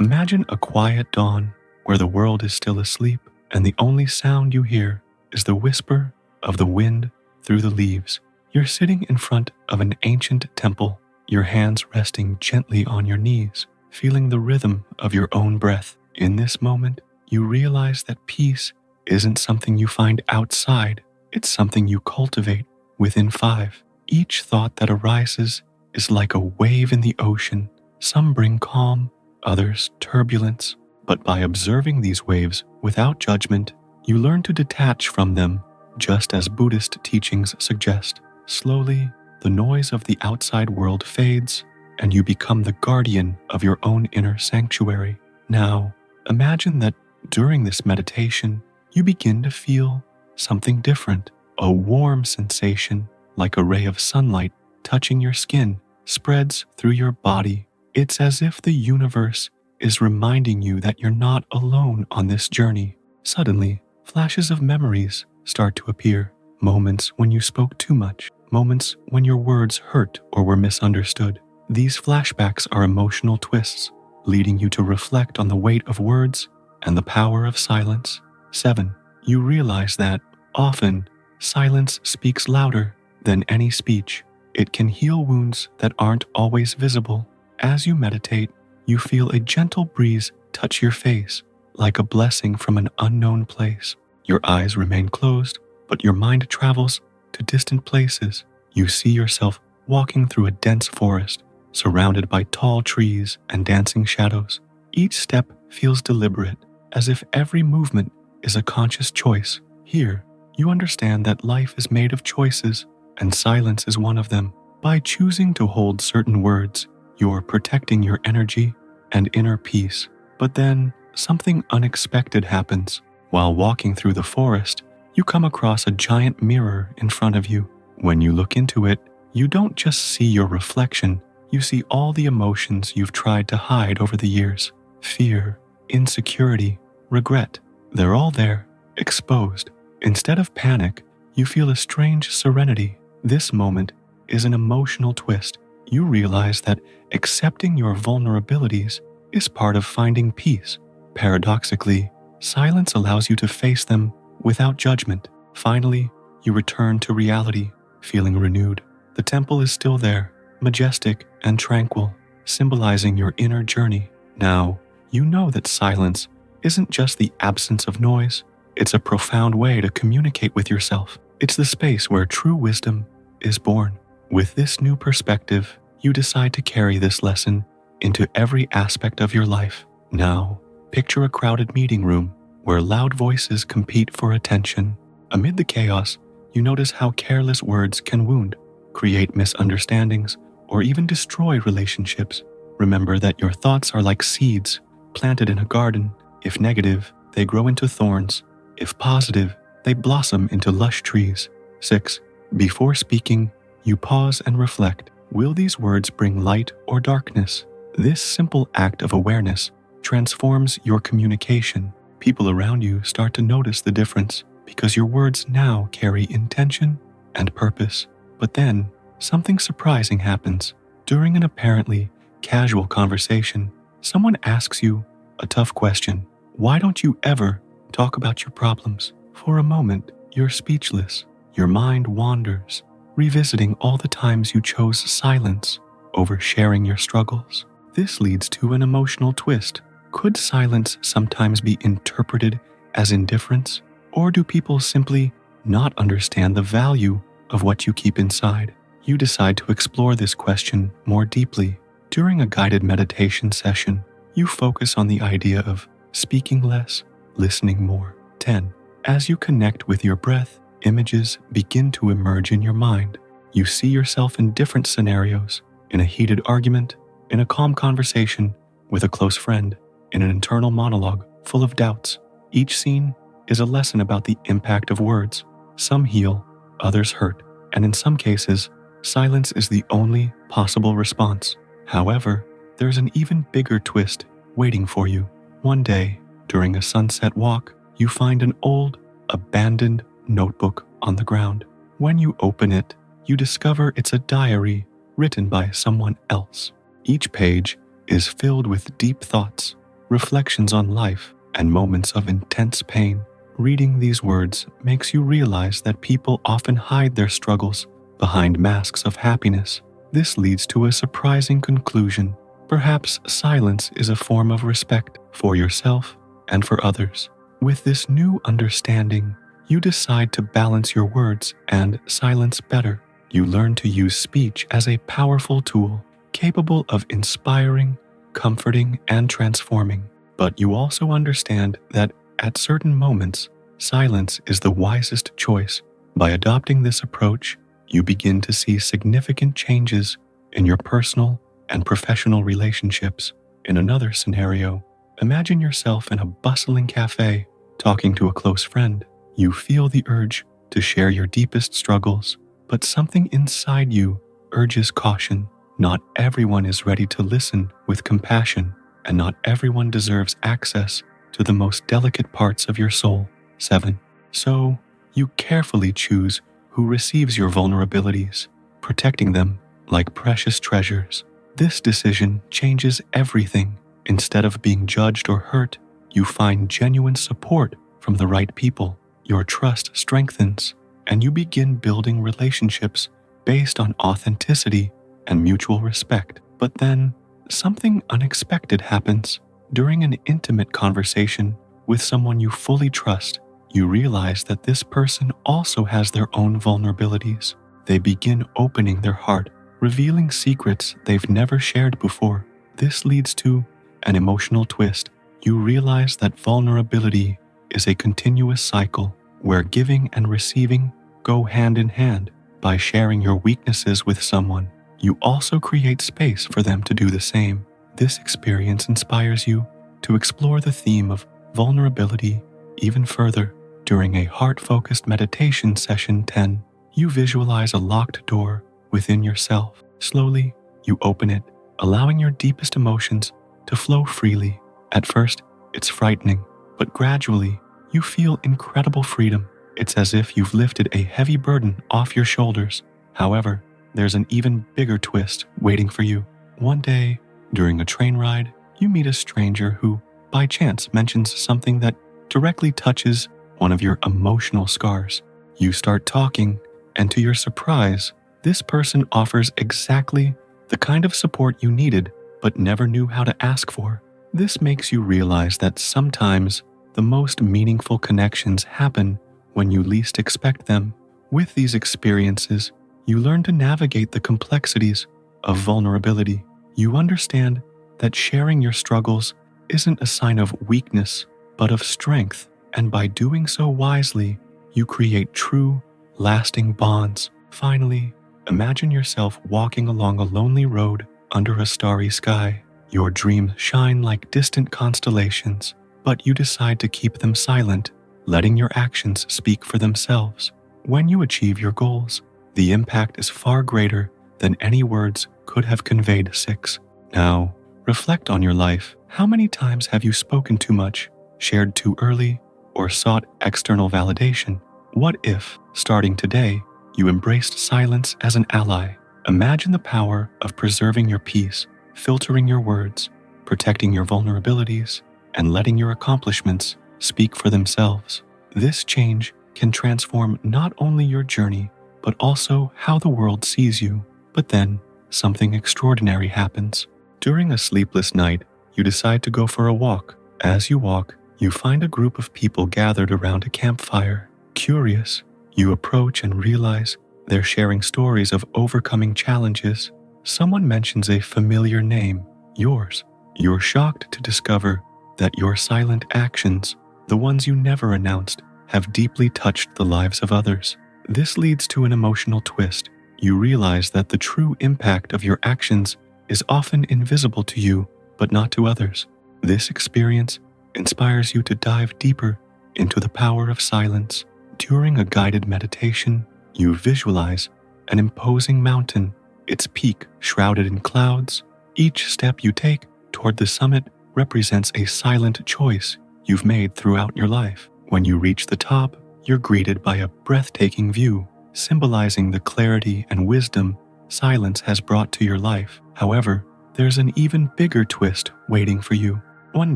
Imagine a quiet dawn where the world is still asleep and the only sound you hear is the whisper of the wind through the leaves. You're sitting in front of an ancient temple, your hands resting gently on your knees, feeling the rhythm of your own breath. In this moment, you realize that peace isn't something you find outside, it's something you cultivate within 5. Each thought that arises is like a wave in the ocean. Some bring calm, others turbulence. But by observing these waves without judgment, you learn to detach from them, just as Buddhist teachings suggest. Slowly, the noise of the outside world fades, and you become the guardian of your own inner sanctuary. Now, imagine that during this meditation, you begin to feel something different. A warm sensation, like a ray of sunlight touching your skin, spreads through your body. It's as if the universe is reminding you that you're not alone on this journey. Suddenly, flashes of memories start to appear. Moments when you spoke too much, moments when your words hurt or were misunderstood. These flashbacks are emotional twists, leading you to reflect on the weight of words and the power of silence. 7. You realize that, often, silence speaks louder than any speech. It can heal wounds that aren't always visible. As you meditate, you feel a gentle breeze touch your face, like a blessing from an unknown place. Your eyes remain closed, but your mind travels to distant places. You see yourself walking through a dense forest, surrounded by tall trees and dancing shadows. Each step feels deliberate, as if every movement is a conscious choice. Here, you understand that life is made of choices, and silence is one of them. By choosing to hold certain words, you're protecting your energy and inner peace. But then, something unexpected happens. While walking through the forest, you come across a giant mirror in front of you. When you look into it, you don't just see your reflection, you see all the emotions you've tried to hide over the years. Fear, insecurity, regret. They're all there, exposed. Instead of panic, you feel a strange serenity. This moment is an emotional twist. You realize that accepting your vulnerabilities is part of finding peace. Paradoxically, silence allows you to face them without judgment. Finally, you return to reality, feeling renewed. The temple is still there, majestic and tranquil, symbolizing your inner journey. Now, you know that silence isn't just the absence of noise. It's a profound way to communicate with yourself. It's the space where true wisdom is born. With this new perspective, you decide to carry this lesson into every aspect of your life. Now, picture a crowded meeting room where loud voices compete for attention. Amid the chaos, you notice how careless words can wound, create misunderstandings, or even destroy relationships. Remember that your thoughts are like seeds planted in a garden. If negative, they grow into thorns. If positive, they blossom into lush trees. 6. Before speaking, you pause and reflect. Will these words bring light or darkness? This simple act of awareness transforms your communication. People around you start to notice the difference because your words now carry intention and purpose. But then, something surprising happens. During an apparently casual conversation, someone asks you a tough question. Why don't you ever talk about your problems? For a moment, you're speechless. Your mind wanders, revisiting all the times you chose silence over sharing your struggles. This leads to an emotional twist. Could silence sometimes be interpreted as indifference? Or do people simply not understand the value of what you keep inside? You decide to explore this question more deeply. During a guided meditation session, you focus on the idea of speaking less, listening more. 10. As you connect with your breath, images begin to emerge in your mind. You see yourself in different scenarios, in a heated argument, in a calm conversation with a close friend, in an internal monologue full of doubts. Each scene is a lesson about the impact of words. Some heal, others hurt, and in some cases, silence is the only possible response. However, there's an even bigger twist waiting for you. One day, during a sunset walk, you find an old, abandoned notebook on the ground. When you open it, you discover it's a diary written by someone else. Each page is filled with deep thoughts, reflections on life, and moments of intense pain. Reading these words makes you realize that people often hide their struggles behind masks of happiness. This leads to a surprising conclusion. Perhaps silence is a form of respect for yourself and for others. With this new understanding, you decide to balance your words and silence better. You learn to use speech as a powerful tool, capable of inspiring, comforting, and transforming. But you also understand that at certain moments, silence is the wisest choice. By adopting this approach, you begin to see significant changes in your personal and professional relationships. In another scenario, imagine yourself in a bustling cafe talking to a close friend. You feel the urge to share your deepest struggles, but something inside you urges caution. Not everyone is ready to listen with compassion, and not everyone deserves access to the most delicate parts of your soul. 7. So, you carefully choose who receives your vulnerabilities, protecting them like precious treasures. This decision changes everything. Instead of being judged or hurt, you find genuine support from the right people. Your trust strengthens, and you begin building relationships based on authenticity and mutual respect. But then, something unexpected happens. During an intimate conversation with someone you fully trust, you realize that this person also has their own vulnerabilities. They begin opening their heart, revealing secrets they've never shared before. This leads to an emotional twist. You realize that vulnerability is a continuous cycle where giving and receiving go hand in hand. By sharing your weaknesses with someone, you also create space for them to do the same. This experience inspires you to explore the theme of vulnerability even further. During a heart-focused meditation session 10, you visualize a locked door within yourself. Slowly, you open it, allowing your deepest emotions to flow freely. At first, it's frightening, but gradually, you feel incredible freedom. It's as if you've lifted a heavy burden off your shoulders. However, there's an even bigger twist waiting for you. One day, during a train ride, you meet a stranger who, by chance, mentions something that directly touches one of your emotional scars. You start talking, and to your surprise, this person offers exactly the kind of support you needed but never knew how to ask for. This makes you realize that sometimes the most meaningful connections happen when you least expect them. With these experiences, you learn to navigate the complexities of vulnerability. You understand that sharing your struggles isn't a sign of weakness, but of strength. And by doing so wisely, you create true, lasting bonds. Finally, imagine yourself walking along a lonely road under a starry sky. Your dreams shine like distant constellations, but you decide to keep them silent, letting your actions speak for themselves. When you achieve your goals, the impact is far greater than any words could have conveyed. 6. Now, reflect on your life. How many times have you spoken too much, shared too early, or sought external validation? What if, starting today, you embraced silence as an ally? Imagine the power of preserving your peace, filtering your words, protecting your vulnerabilities, and letting your accomplishments speak for themselves. This change can transform not only your journey, but also how the world sees you. But then, something extraordinary happens. During a sleepless night, you decide to go for a walk. As you walk, you find a group of people gathered around a campfire. Curious, you approach and realize they're sharing stories of overcoming challenges. Someone mentions a familiar name, yours. You're shocked to discover that your silent actions, the ones you never announced, have deeply touched the lives of others. This leads to an emotional twist. You realize that the true impact of your actions is often invisible to you, but not to others. This experience inspires you to dive deeper into the power of silence. During a guided meditation, you visualize an imposing mountain, its peak shrouded in clouds. Each step you take toward the summit represents a silent choice you've made throughout your life. When you reach the top, you're greeted by a breathtaking view, symbolizing the clarity and wisdom silence has brought to your life. However, there's an even bigger twist waiting for you. One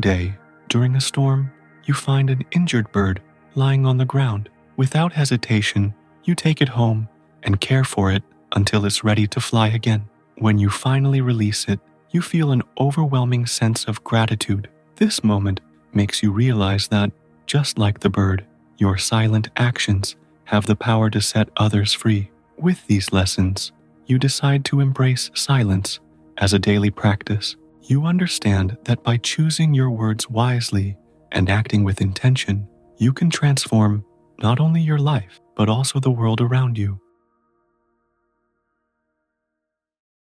day, during a storm, you find an injured bird lying on the ground. Without hesitation, you take it home and care for it until it's ready to fly again. When you finally release it, you feel an overwhelming sense of gratitude. This moment makes you realize that, just like the bird, your silent actions have the power to set others free. With these lessons, you decide to embrace silence as a daily practice. You understand that by choosing your words wisely and acting with intention, you can transform not only your life, but also the world around you.